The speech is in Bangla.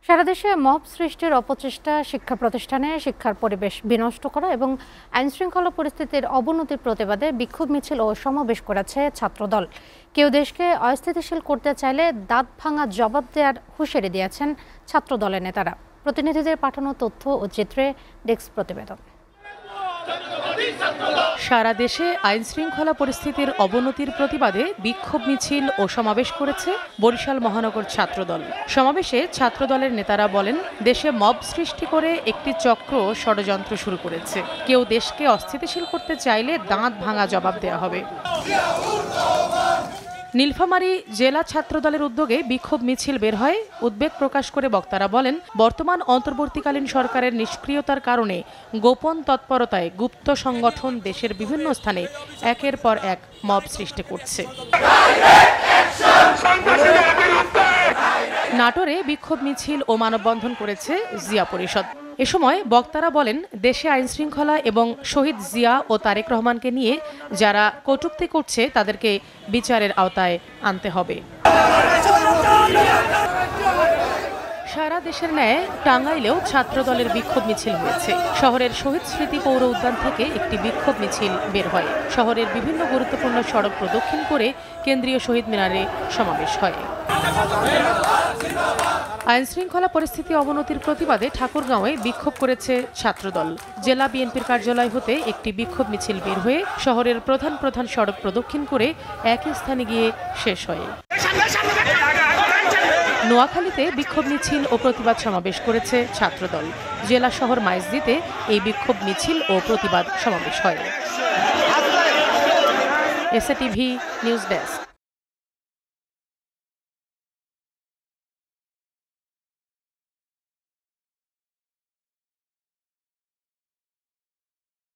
সারা দেশে মব সৃষ্টির অপচেষ্টা, শিক্ষা প্রতিষ্ঠানে শিক্ষার পরিবেশ বিনষ্ট করা এবং আইনশৃঙ্খলা পরিস্থিতির অবনতির প্রতিবাদে বিক্ষোভ মিছিল ও সমাবেশ করেছে ছাত্রদল। কেউ দেশকে অস্থিতিশীল করতে চাইলে দাঁত ভাঙা জবাব দেওয়ার হুঁশিয়ারি দিয়েছেন ছাত্রদলের নেতারা। প্রতিনিধিদের পাঠানো তথ্য ও চিত্রে ডেস্ক প্রতিবেদন। সারা দেশে আইনশৃঙ্খলা পরিস্থিতির অবনতির প্রতিবাদে বিক্ষোভ মিছিল ও সমাবেশ করেছে বরিশাল মহানগর ছাত্রদল। সমাবেশে ছাত্রদলের নেতারা বলেন, দেশে মব সৃষ্টি করে একটি চক্র ষড়যন্ত্র শুরু করেছে। কেউ দেশকে অস্থিতিশীল করতে চাইলে দাঁত ভাঙা জবাব দেওয়া হবে। নীলফামারী জেলা ছাত্রদলের উদ্যোগে বিক্ষোভ মিছিল বের হয়। উদ্বেগ প্রকাশ করে বক্তারা বলেন, বর্তমান অন্তর্বর্তীকালীন সরকারের নিষ্ক্রিয়তার কারণে গোপন তৎপরতায় গুপ্ত সংগঠন দেশের বিভিন্ন স্থানে একের পর এক মব সৃষ্টি করছে। নাটোরে বিক্ষোভ মিছিল ও মানববন্ধন করেছে জিয়া পরিষদ। এ সময় বক্তারা বলেন, দেশে আইনশৃঙ্খলা এবং শহীদ জিয়া ও তারেক রহমানকে নিয়ে যারা কটূক্তি করছে তাদেরকে বিচারের আওতায় আনতে হবে। সারা দেশের ন্যায় টাঙ্গাইলেও ছাত্রদলের বিক্ষোভ মিছিল হয়েছে। শহরের শহীদ স্মৃতি পৌর উদ্যান থেকে একটি বিক্ষোভ মিছিল বের হয়। শহরের বিভিন্ন গুরুত্বপূর্ণ সড়ক প্রদক্ষিণ করে কেন্দ্রীয় শহীদ মিনারে সমাবেশ হয়। আইনশৃঙ্খলা পরিস্থিতি অবনতির প্রতিবাদে ঠাকুরগাঁওয়ে বিক্ষোভ করেছে ছাত্রদল। জেলা বিএনপির কার্যালয় হতে একটি বিক্ষোভ মিছিল বের হয়ে শহরের প্রধান প্রধান সড়ক প্রদক্ষিণ করে একই স্থানে গিয়ে শেষ হয়। নোয়াখালীতে বিক্ষোভ মিছিল ও প্রতিবাদ সমাবেশ করেছে ছাত্রদল। জেলা শহর মাইজদীতে এই বিক্ষোভ মিছিল ও প্রতিবাদ সমাবেশ হয়। SATV news desk.